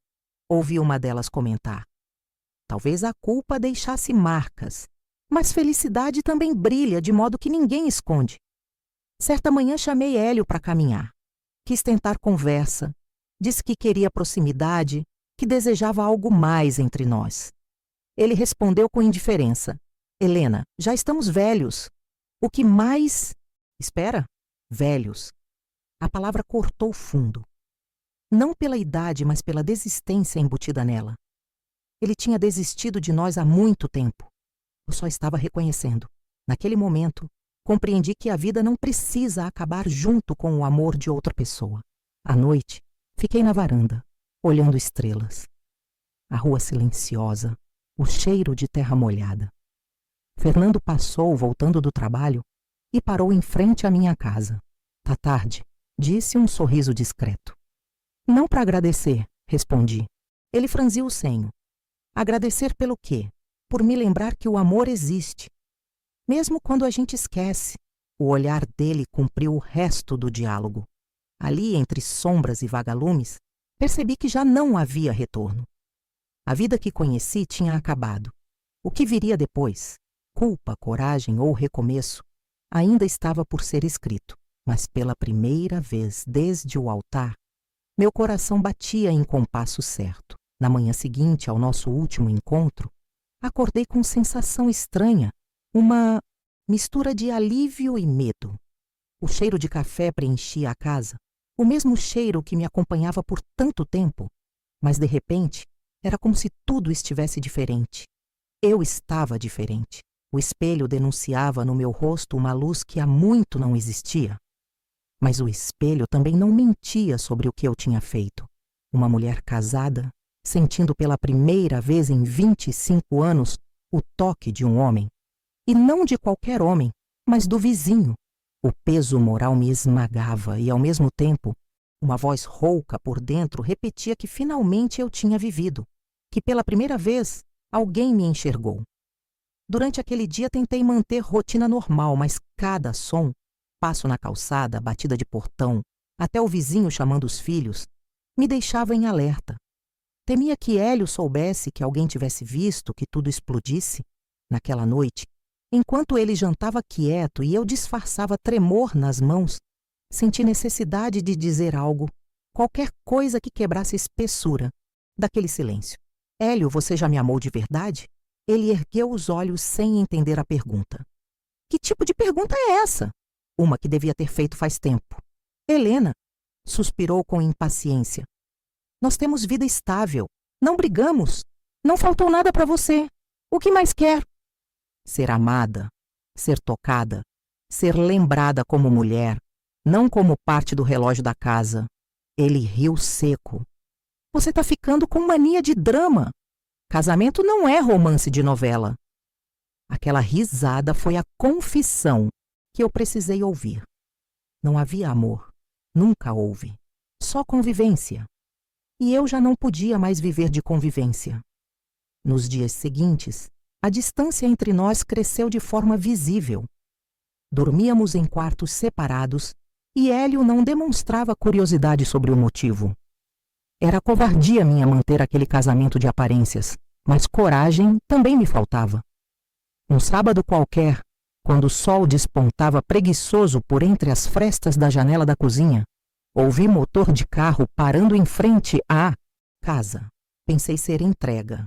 ouvi uma delas comentar. Talvez a culpa deixasse marcas, mas felicidade também brilha de modo que ninguém esconde. Certa manhã chamei Hélio para caminhar. Quis tentar conversa. Disse que queria proximidade, que desejava algo mais entre nós. Ele respondeu com indiferença. Helena, já estamos velhos. O que mais... Espera, velhos. A palavra cortou fundo. Não pela idade, mas pela desistência embutida nela. Ele tinha desistido de nós há muito tempo. Eu só estava reconhecendo. Naquele momento, compreendi que a vida não precisa acabar junto com o amor de outra pessoa. À noite, fiquei na varanda, olhando estrelas. A rua silenciosa, o cheiro de terra molhada. Fernando passou, voltando do trabalho, e parou em frente à minha casa. Tá tarde, disse um sorriso discreto. Não para agradecer, respondi. Ele franziu o senho. Agradecer pelo quê? Por me lembrar que o amor existe. Mesmo quando a gente esquece, o olhar dele cumpriu o resto do diálogo. Ali, entre sombras e vagalumes, percebi que já não havia retorno. A vida que conheci tinha acabado. O que viria depois, culpa, coragem ou recomeço, ainda estava por ser escrito. Mas pela primeira vez desde o altar, meu coração batia em compasso certo. Na manhã seguinte ao nosso último encontro, acordei com sensação estranha, uma mistura de alívio e medo. O cheiro de café preenchia a casa, o mesmo cheiro que me acompanhava por tanto tempo, mas de repente era como se tudo estivesse diferente. Eu estava diferente. O espelho denunciava no meu rosto uma luz que há muito não existia. Mas o espelho também não mentia sobre o que eu tinha feito. Uma mulher casada, sentindo pela primeira vez em 25 anos o toque de um homem. E não de qualquer homem, mas do vizinho. O peso moral me esmagava e, ao mesmo tempo, uma voz rouca por dentro repetia que finalmente eu tinha vivido, que pela primeira vez alguém me enxergou. Durante aquele dia tentei manter rotina normal, mas cada som, passo na calçada, batida de portão, até o vizinho chamando os filhos, me deixava em alerta. Temia que Hélio soubesse que alguém tivesse visto que tudo explodisse. Naquela noite, enquanto ele jantava quieto e eu disfarçava tremor nas mãos, senti necessidade de dizer algo, qualquer coisa que quebrasse a espessura daquele silêncio. Hélio, você já me amou de verdade? Ele ergueu os olhos sem entender a pergunta. Que tipo de pergunta é essa? Uma que devia ter feito faz tempo. Helena suspirou com impaciência. Nós temos vida estável. Não brigamos. Não faltou nada para você. O que mais quer? Ser amada, ser tocada, ser lembrada como mulher, não como parte do relógio da casa. Ele riu seco. Você está ficando com mania de drama. Casamento não é romance de novela. Aquela risada foi a confissão que eu precisei ouvir. Não havia amor. Nunca houve. Só convivência. E eu já não podia mais viver de convivência. Nos dias seguintes, a distância entre nós cresceu de forma visível. Dormíamos em quartos separados e Hélio não demonstrava curiosidade sobre o motivo. Era covardia minha manter aquele casamento de aparências, mas coragem também me faltava. Um sábado qualquer, quando o sol despontava preguiçoso por entre as frestas da janela da cozinha, ouvi motor de carro parando em frente à casa. Pensei ser entrega,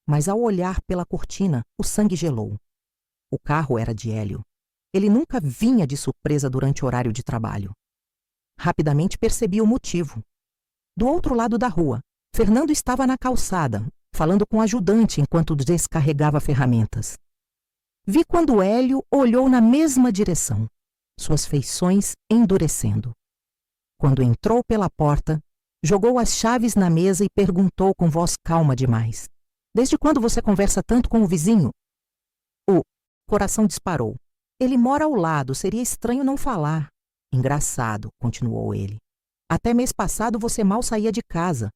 mas ao olhar pela cortina, o sangue gelou. O carro era de Hélio. Ele nunca vinha de surpresa durante o horário de trabalho. Rapidamente percebi o motivo. Do outro lado da rua, Fernando estava na calçada, falando com o ajudante enquanto descarregava ferramentas. Vi quando Hélio olhou na mesma direção, suas feições endurecendo. Quando entrou pela porta, jogou as chaves na mesa e perguntou com voz calma demais. Desde quando você conversa tanto com o vizinho? O coração disparou. Ele mora ao lado, seria estranho não falar. Engraçado, continuou ele. Até mês passado você mal saía de casa.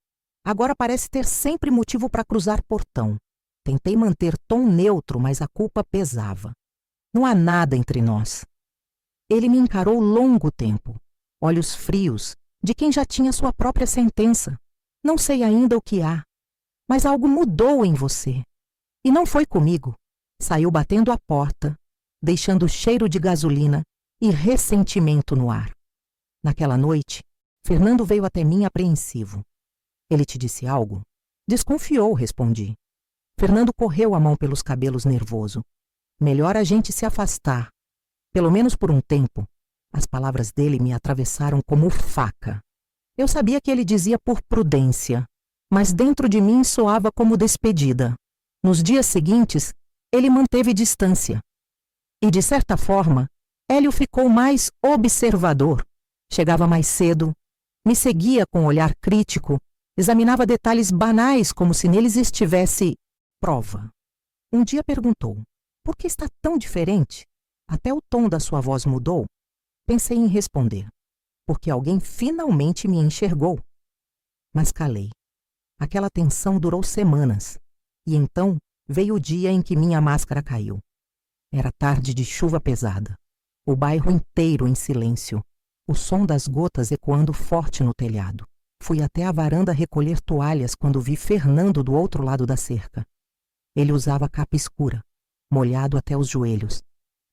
Agora parece ter sempre motivo para cruzar portão. Tentei manter tom neutro, mas a culpa pesava. Não há nada entre nós. Ele me encarou longo tempo. Olhos frios, de quem já tinha sua própria sentença. Não sei ainda o que há, mas algo mudou em você. E não foi comigo. Saiu batendo a porta, deixando cheiro de gasolina e ressentimento no ar. Naquela noite, Fernando veio até mim apreensivo. Ele te disse algo? Desconfiou, respondi. Fernando correu a mão pelos cabelos nervoso. Melhor a gente se afastar. Pelo menos por um tempo. As palavras dele me atravessaram como faca. Eu sabia que ele dizia por prudência, mas dentro de mim soava como despedida. Nos dias seguintes, ele manteve distância. E, de certa forma, Hélio ficou mais observador. Chegava mais cedo, me seguia com um olhar crítico, examinava detalhes banais como se neles estivesse prova. Um dia perguntou, por que está tão diferente? Até o tom da sua voz mudou. Pensei em responder, porque alguém finalmente me enxergou. Mas calei. Aquela tensão durou semanas, e então veio o dia em que minha máscara caiu. Era tarde de chuva pesada. O bairro inteiro em silêncio, o som das gotas ecoando forte no telhado. Fui até a varanda recolher toalhas quando vi Fernando do outro lado da cerca. Ele usava capa escura, molhado até os joelhos.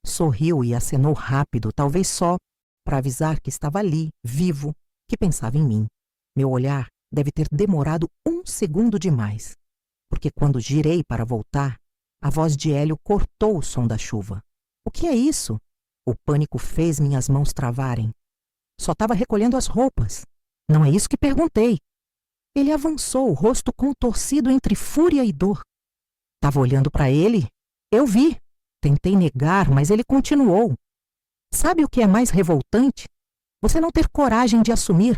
Sorriu e acenou rápido, talvez só para avisar que estava ali, vivo, que pensava em mim. Meu olhar deve ter demorado 1 segundo demais, porque quando girei para voltar, a voz de Hélio cortou o som da chuva. O que é isso? O pânico fez minhas mãos travarem. Só estava recolhendo as roupas. Não é isso que perguntei. Ele avançou, o rosto contorcido entre fúria e dor. Estava olhando para ele? Eu vi. Tentei negar, mas ele continuou. Sabe o que é mais revoltante? Você não ter coragem de assumir.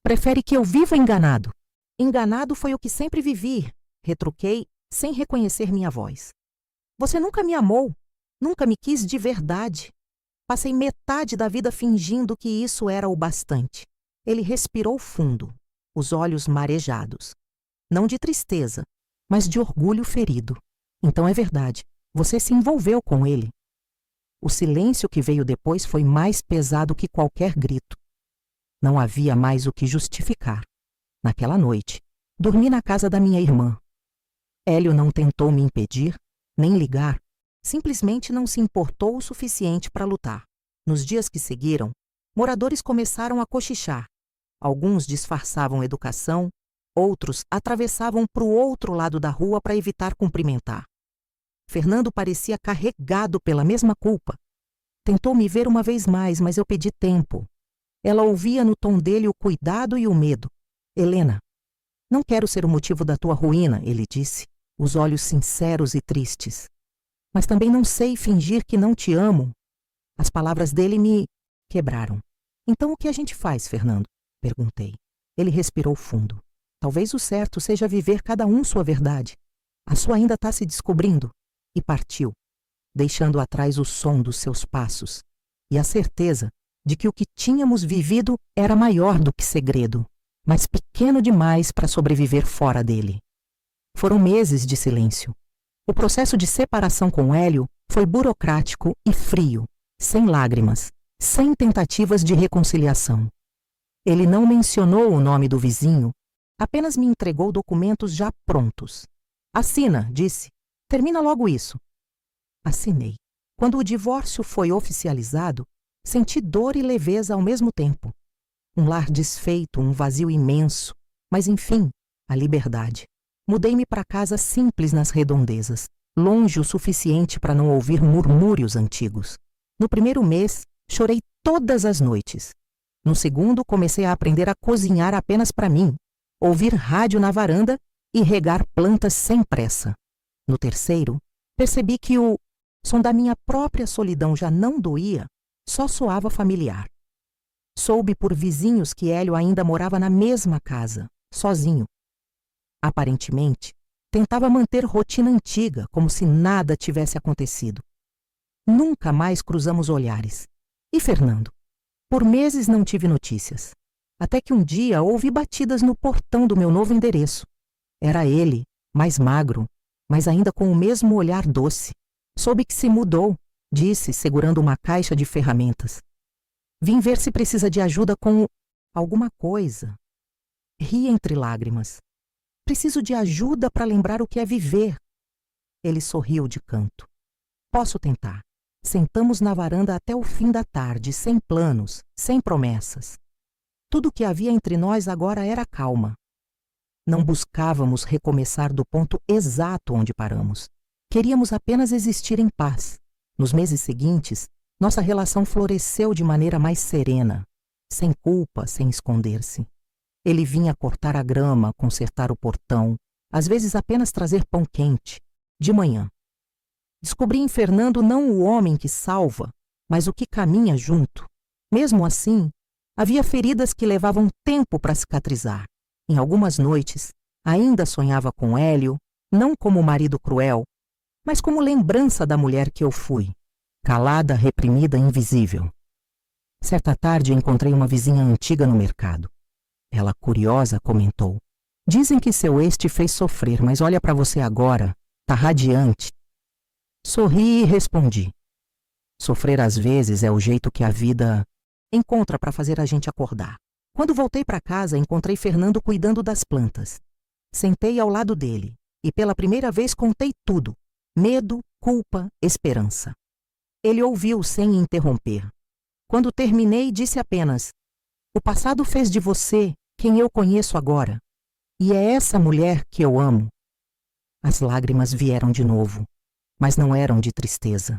Prefere que eu viva enganado. Enganado foi o que sempre vivi, retruquei, sem reconhecer minha voz. Você nunca me amou. Nunca me quis de verdade. Passei metade da vida fingindo que isso era o bastante. Ele respirou fundo, os olhos marejados. Não de tristeza, mas de orgulho ferido. Então é verdade, você se envolveu com ele. O silêncio que veio depois foi mais pesado que qualquer grito. Não havia mais o que justificar. Naquela noite, dormi na casa da minha irmã. Hélio não tentou me impedir, nem ligar. Simplesmente não se importou o suficiente para lutar. Nos dias que seguiram, moradores começaram a cochichar. Alguns disfarçavam educação, outros atravessavam para o outro lado da rua para evitar cumprimentar. Fernando parecia carregado pela mesma culpa. Tentou me ver uma vez mais, mas eu pedi tempo. Ela ouvia no tom dele o cuidado e o medo. Helena, não quero ser o motivo da tua ruína, ele disse, os olhos sinceros e tristes. Mas também não sei fingir que não te amo. As palavras dele me quebraram. Então o que a gente faz, Fernando? Perguntei. Ele respirou fundo. Talvez o certo seja viver cada um sua verdade. A sua ainda está se descobrindo. E partiu, deixando atrás o som dos seus passos e a certeza de que o que tínhamos vivido era maior do que segredo, mas pequeno demais para sobreviver fora dele. Foram meses de silêncio. O processo de separação com Hélio foi burocrático e frio, sem lágrimas, sem tentativas de reconciliação. Ele não mencionou o nome do vizinho, apenas me entregou documentos já prontos. Assina, disse. Termina logo isso. Assinei. Quando o divórcio foi oficializado, senti dor e leveza ao mesmo tempo. Um lar desfeito, um vazio imenso, mas enfim, a liberdade. Mudei-me para casa simples nas redondezas, longe o suficiente para não ouvir murmúrios antigos. No primeiro mês, chorei todas as noites. No segundo, comecei a aprender a cozinhar apenas para mim, ouvir rádio na varanda e regar plantas sem pressa. No terceiro, percebi que o som da minha própria solidão já não doía, só soava familiar. Soube por vizinhos que Hélio ainda morava na mesma casa, sozinho. Aparentemente, tentava manter rotina antiga, como se nada tivesse acontecido. Nunca mais cruzamos olhares. E Fernando? Por meses não tive notícias. Até que um dia ouvi batidas no portão do meu novo endereço. Era ele, mais magro, mas ainda com o mesmo olhar doce. Soube que se mudou, disse, segurando uma caixa de ferramentas. Vim ver se precisa de ajuda com alguma coisa. Ri entre lágrimas. Preciso de ajuda para lembrar o que é viver. Ele sorriu de canto. Posso tentar. Sentamos na varanda até o fim da tarde, sem planos, sem promessas. Tudo o que havia entre nós agora era calma. Não buscávamos recomeçar do ponto exato onde paramos. Queríamos apenas existir em paz. Nos meses seguintes, nossa relação floresceu de maneira mais serena, sem culpa, sem esconder-se. Ele vinha cortar a grama, consertar o portão, às vezes apenas trazer pão quente, de manhã. Descobri em Fernando não o homem que salva, mas o que caminha junto. Mesmo assim, havia feridas que levavam tempo para cicatrizar. Em algumas noites, ainda sonhava com Hélio, não como marido cruel, mas como lembrança da mulher que eu fui, calada, reprimida, invisível. Certa tarde encontrei uma vizinha antiga no mercado. Ela, curiosa, comentou: "Dizem que seu ex te fez sofrer, mas olha para você agora, tá radiante." Sorri e respondi: "Sofrer às vezes é o jeito que a vida encontra para fazer a gente acordar." Quando voltei para casa, encontrei Fernando cuidando das plantas. Sentei ao lado dele e pela primeira vez contei tudo: medo, culpa, esperança. Ele ouviu sem interromper. Quando terminei, disse apenas: "O passado fez de você quem eu conheço agora. E é essa mulher que eu amo." As lágrimas vieram de novo, mas não eram de tristeza.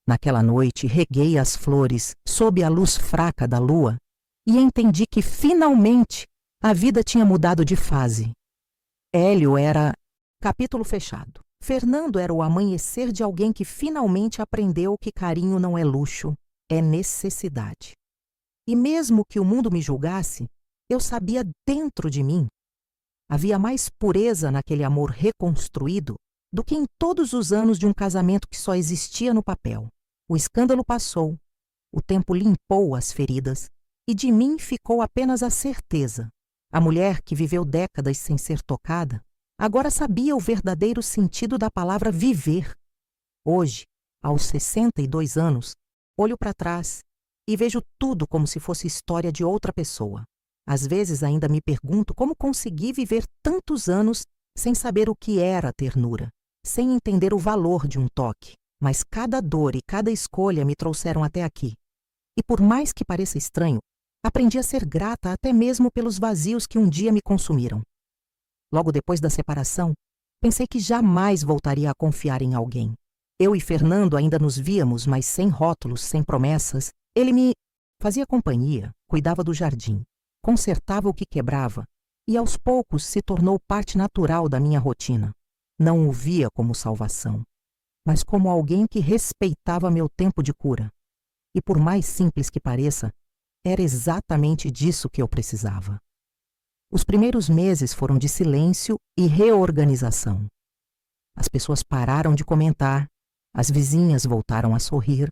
Naquela noite, reguei as flores sob a luz fraca da lua e entendi que, finalmente, a vida tinha mudado de fase. Hélio era capítulo fechado. Fernando era o amanhecer de alguém que finalmente aprendeu que carinho não é luxo, é necessidade. E mesmo que o mundo me julgasse, eu sabia dentro de mim. Havia mais pureza naquele amor reconstruído do que em todos os anos de um casamento que só existia no papel. O escândalo passou, o tempo limpou as feridas, e de mim ficou apenas a certeza. A mulher que viveu décadas sem ser tocada, agora sabia o verdadeiro sentido da palavra viver. Hoje, aos 62 anos, olho para trás e vejo tudo como se fosse história de outra pessoa. Às vezes ainda me pergunto como consegui viver tantos anos sem saber o que era ternura, sem entender o valor de um toque. Mas cada dor e cada escolha me trouxeram até aqui. E por mais que pareça estranho, aprendi a ser grata até mesmo pelos vazios que um dia me consumiram. Logo depois da separação, pensei que jamais voltaria a confiar em alguém. Eu e Fernando ainda nos víamos, mas sem rótulos, sem promessas. Ele me fazia companhia, cuidava do jardim, consertava o que quebrava e aos poucos se tornou parte natural da minha rotina. Não o via como salvação, mas como alguém que respeitava meu tempo de cura. E por mais simples que pareça, era exatamente disso que eu precisava. Os primeiros meses foram de silêncio e reorganização. As pessoas pararam de comentar, as vizinhas voltaram a sorrir.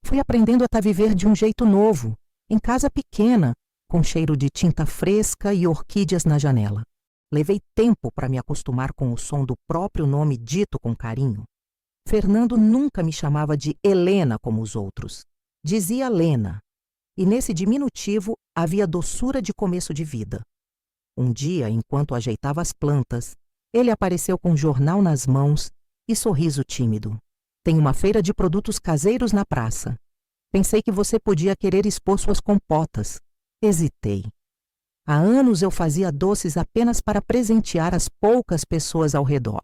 Fui aprendendo a viver de um jeito novo, em casa pequena, com cheiro de tinta fresca e orquídeas na janela. Levei tempo para me acostumar com o som do próprio nome dito com carinho. Fernando nunca me chamava de Helena como os outros. Dizia Lena, e nesse diminutivo havia doçura de começo de vida. Um dia, enquanto ajeitava as plantas, ele apareceu com um jornal nas mãos e sorriso tímido. Tem uma feira de produtos caseiros na praça. Pensei que você podia querer expor suas compotas. Hesitei. Há anos eu fazia doces apenas para presentear as poucas pessoas ao redor.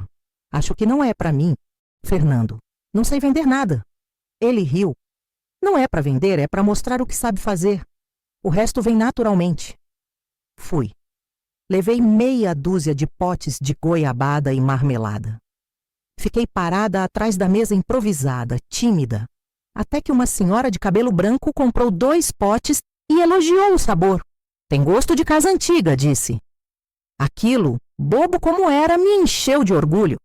Acho que não é para mim. Fernando, não sei vender nada. Ele riu. Não é para vender, é para mostrar o que sabe fazer. O resto vem naturalmente. Fui. Levei meia dúzia de potes de goiabada e marmelada. Fiquei parada atrás da mesa improvisada, tímida, até que uma senhora de cabelo branco comprou 2 potes e elogiou o sabor. Tem gosto de casa antiga, disse. Aquilo, bobo como era, me encheu de orgulho.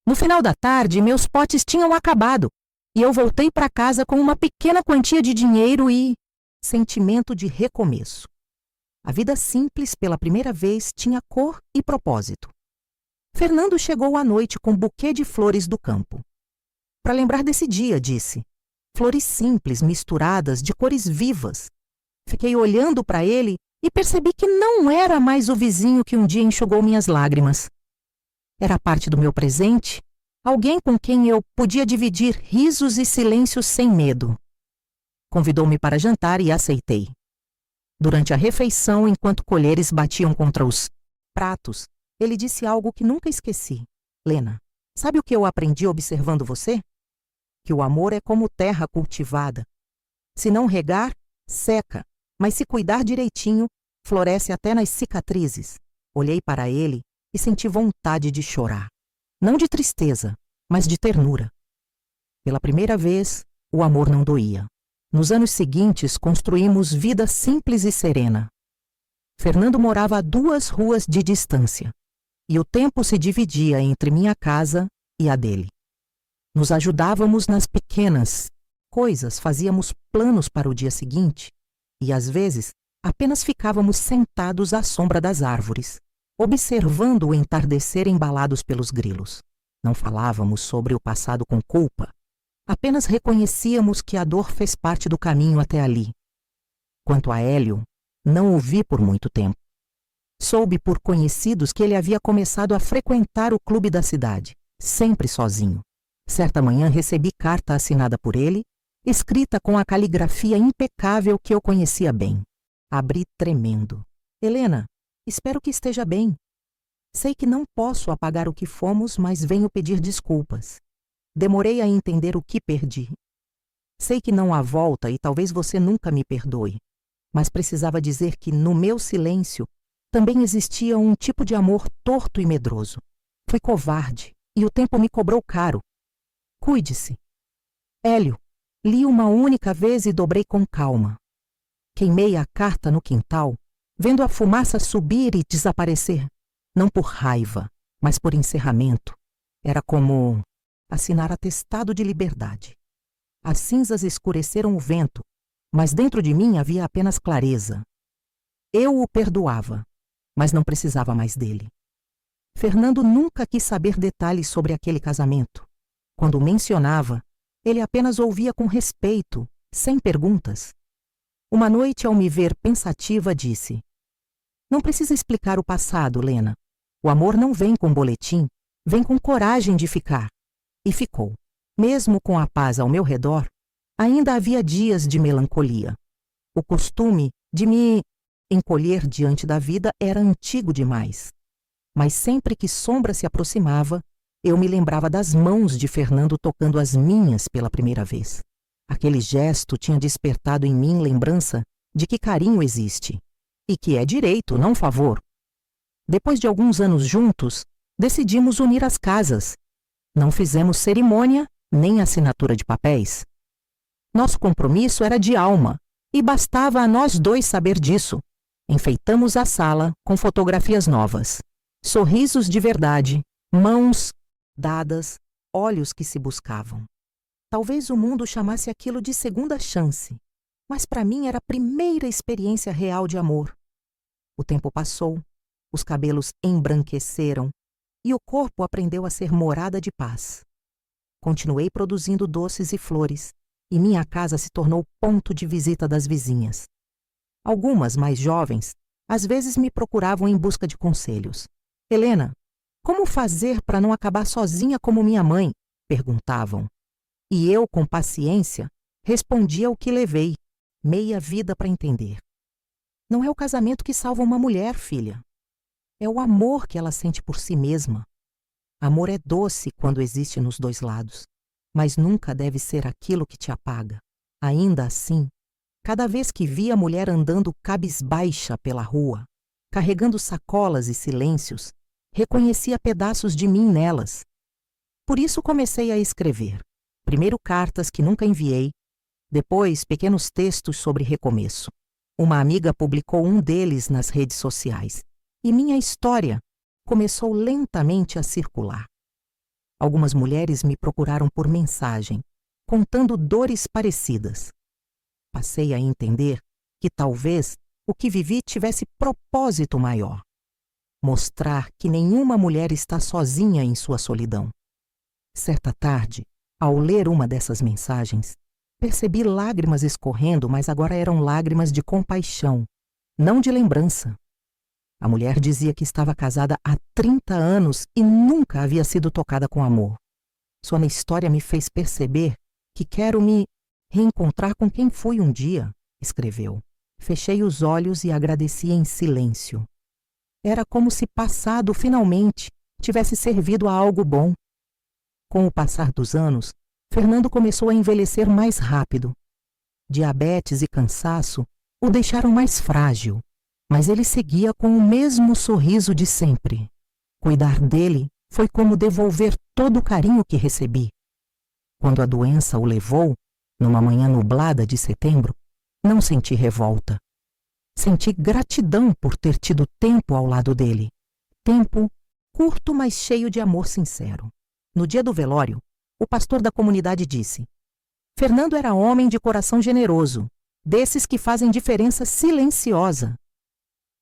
No final da tarde, meus potes tinham acabado e eu voltei para casa com uma pequena quantia de dinheiro e sentimento de recomeço. A vida simples, pela primeira vez, tinha cor e propósito. Fernando chegou à noite com um buquê de flores do campo. Para lembrar desse dia, disse. Flores simples, misturadas, de cores vivas. Fiquei olhando para ele e percebi que não era mais o vizinho que um dia enxugou minhas lágrimas. Era parte do meu presente, alguém com quem eu podia dividir risos e silêncios sem medo. Convidou-me para jantar e aceitei. Durante a refeição, enquanto colheres batiam contra os pratos, ele disse algo que nunca esqueci. Lena, sabe o que eu aprendi observando você? Que o amor é como terra cultivada. Se não regar, seca, mas se cuidar direitinho, floresce até nas cicatrizes. Olhei para ele e senti vontade de chorar. Não de tristeza, mas de ternura. Pela primeira vez, o amor não doía. Nos anos seguintes, construímos vida simples e serena. Fernando morava a 2 ruas de distância, e o tempo se dividia entre minha casa e a dele. Nos ajudávamos nas pequenas coisas, fazíamos planos para o dia seguinte, e às vezes apenas ficávamos sentados à sombra das árvores, observando o entardecer embalados pelos grilos. Não falávamos sobre o passado com culpa. Apenas reconhecíamos que a dor fez parte do caminho até ali. Quanto a Hélio, não o vi por muito tempo. Soube por conhecidos que ele havia começado a frequentar o clube da cidade, sempre sozinho. Certa manhã recebi carta assinada por ele, escrita com a caligrafia impecável que eu conhecia bem. Abri tremendo. Helena, espero que esteja bem. Sei que não posso apagar o que fomos, mas venho pedir desculpas. Demorei a entender o que perdi. Sei que não há volta e talvez você nunca me perdoe, mas precisava dizer que, no meu silêncio, também existia um tipo de amor torto e medroso. Fui covarde e o tempo me cobrou caro. Cuide-se. Hélio, li uma única vez e dobrei com calma. Queimei a carta no quintal, vendo a fumaça subir e desaparecer, não por raiva, mas por encerramento. Era como assinar atestado de liberdade. As cinzas escureceram o vento, mas dentro de mim havia apenas clareza. Eu o perdoava, mas não precisava mais dele. Fernando nunca quis saber detalhes sobre aquele casamento. Quando o mencionava, ele apenas ouvia com respeito, sem perguntas. Uma noite, ao me ver pensativa, disse: "Não precisa explicar o passado, Lena. O amor não vem com boletim, vem com coragem de ficar." E ficou. Mesmo com a paz ao meu redor, ainda havia dias de melancolia. O costume de me encolher diante da vida era antigo demais. Mas sempre que sombra se aproximava, eu me lembrava das mãos de Fernando tocando as minhas pela primeira vez. Aquele gesto tinha despertado em mim lembrança de que carinho existe, e que é direito, não favor. Depois de alguns anos juntos, decidimos unir as casas. Não fizemos cerimônia, nem assinatura de papéis. Nosso compromisso era de alma, e bastava a nós dois saber disso. Enfeitamos a sala com fotografias novas. Sorrisos de verdade, mãos dadas, olhos que se buscavam. Talvez o mundo chamasse aquilo de segunda chance, mas para mim era a primeira experiência real de amor. O tempo passou, os cabelos embranqueceram e o corpo aprendeu a ser morada de paz. Continuei produzindo doces e flores, e minha casa se tornou ponto de visita das vizinhas. Algumas, mais jovens, às vezes me procuravam em busca de conselhos. "Helena, como fazer para não acabar sozinha como minha mãe?" perguntavam. E eu, com paciência, respondia o que levei, meia vida para entender. Não é o casamento que salva uma mulher, filha. É o amor que ela sente por si mesma. Amor é doce quando existe nos dois lados, mas nunca deve ser aquilo que te apaga. Ainda assim, cada vez que via a mulher andando cabisbaixa pela rua, carregando sacolas e silêncios, reconhecia pedaços de mim nelas. Por isso comecei a escrever. Primeiro cartas que nunca enviei, depois pequenos textos sobre recomeço. Uma amiga publicou um deles nas redes sociais, e minha história começou lentamente a circular. Algumas mulheres me procuraram por mensagem, contando dores parecidas. Passei a entender que talvez o que vivi tivesse propósito maior: mostrar que nenhuma mulher está sozinha em sua solidão. Certa tarde, ao ler uma dessas mensagens, percebi lágrimas escorrendo, mas agora eram lágrimas de compaixão, não de lembrança. A mulher dizia que estava casada há 30 anos e nunca havia sido tocada com amor. Sua história me fez perceber que quero me reencontrar com quem fui um dia, escreveu. Fechei os olhos e agradeci em silêncio. Era como se passado finalmente tivesse servido a algo bom. Com o passar dos anos, Fernando começou a envelhecer mais rápido. Diabetes e cansaço o deixaram mais frágil, mas ele seguia com o mesmo sorriso de sempre. Cuidar dele foi como devolver todo o carinho que recebi. Quando a doença o levou, numa manhã nublada de setembro, não senti revolta. Senti gratidão por ter tido tempo ao lado dele. Tempo curto, mas cheio de amor sincero. No dia do velório, o pastor da comunidade disse: "Fernando era homem de coração generoso, desses que fazem diferença silenciosa."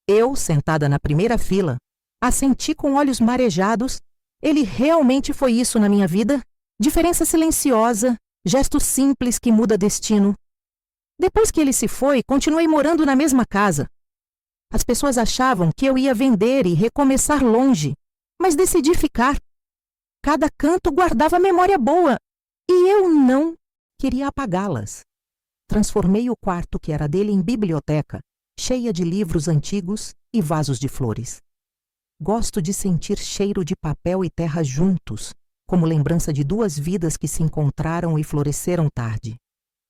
Eu, sentada na primeira fila, assenti com olhos marejados. Ele realmente foi isso na minha vida? Diferença silenciosa, gesto simples que muda destino. Depois que ele se foi, continuei morando na mesma casa. As pessoas achavam que eu ia vender e recomeçar longe, mas decidi ficar. Cada canto guardava memória boa, e eu não queria apagá-las. Transformei o quarto que era dele em biblioteca, cheia de livros antigos e vasos de flores. Gosto de sentir cheiro de papel e terra juntos, como lembrança de duas vidas que se encontraram e floresceram tarde.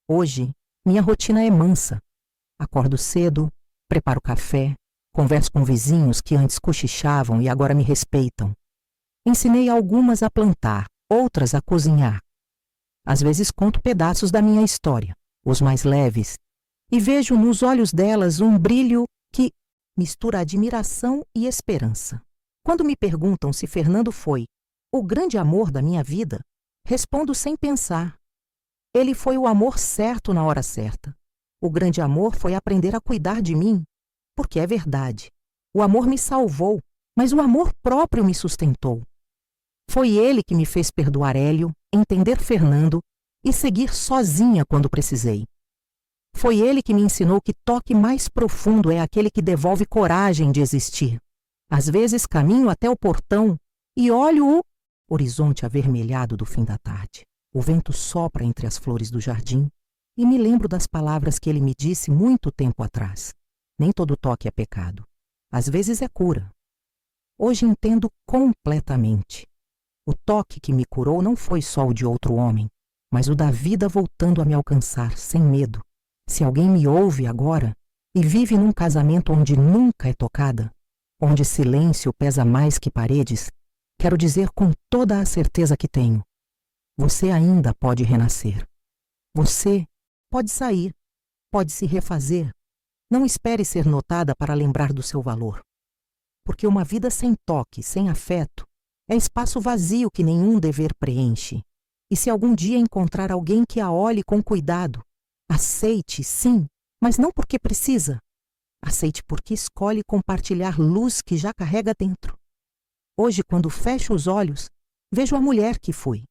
Hoje, minha rotina é mansa. Acordo cedo, preparo café, converso com vizinhos que antes cochichavam e agora me respeitam. Ensinei algumas a plantar, outras a cozinhar. Às vezes conto pedaços da minha história, os mais leves, e vejo nos olhos delas um brilho que mistura admiração e esperança. Quando me perguntam se Fernando foi O grande amor da minha vida? Respondo sem pensar. Ele foi o amor certo na hora certa. O grande amor foi aprender a cuidar de mim, porque é verdade. O amor me salvou, mas o amor próprio me sustentou. Foi ele que me fez perdoar Hélio, entender Fernando e seguir sozinha quando precisei. Foi ele que me ensinou que toque mais profundo é aquele que devolve coragem de existir. Às vezes caminho até o portão e olho o horizonte avermelhado do fim da tarde. O vento sopra entre as flores do jardim e me lembro das palavras que ele me disse muito tempo atrás. Nem todo toque é pecado. Às vezes é cura. Hoje entendo completamente. O toque que me curou não foi só o de outro homem, mas o da vida voltando a me alcançar, sem medo. Se alguém me ouve agora e vive num casamento onde nunca é tocada, onde silêncio pesa mais que paredes, quero dizer com toda a certeza que tenho: você ainda pode renascer. Você pode sair, pode se refazer. Não espere ser notada para lembrar do seu valor. Porque uma vida sem toque, sem afeto, é espaço vazio que nenhum dever preenche. E se algum dia encontrar alguém que a olhe com cuidado, aceite, sim, mas não porque precisa. Aceite porque escolhe compartilhar luz que já carrega dentro. Hoje, quando fecho os olhos, vejo a mulher que fui.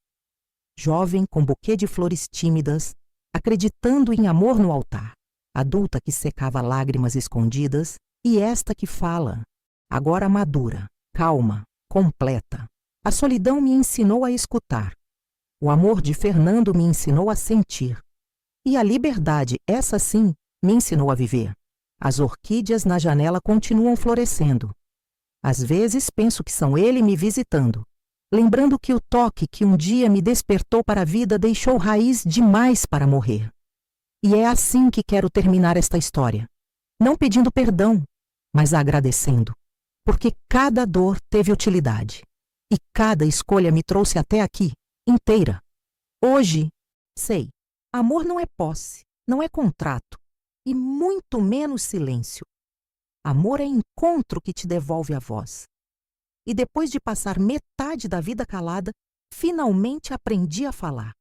Jovem com buquê de flores tímidas, acreditando em amor no altar. Adulta que secava lágrimas escondidas e esta que fala, agora madura, calma, completa. A solidão me ensinou a escutar. O amor de Fernando me ensinou a sentir. E a liberdade, essa sim, me ensinou a viver. As orquídeas na janela continuam florescendo. Às vezes penso que são ele me visitando, lembrando que o toque que um dia me despertou para a vida deixou raiz demais para morrer. E é assim que quero terminar esta história. Não pedindo perdão, mas agradecendo. Porque cada dor teve utilidade. E cada escolha me trouxe até aqui, inteira. Hoje, sei, amor não é posse, não é contrato, e muito menos silêncio. Amor é encontro que te devolve a voz. E depois de passar metade da vida calada, finalmente aprendi a falar.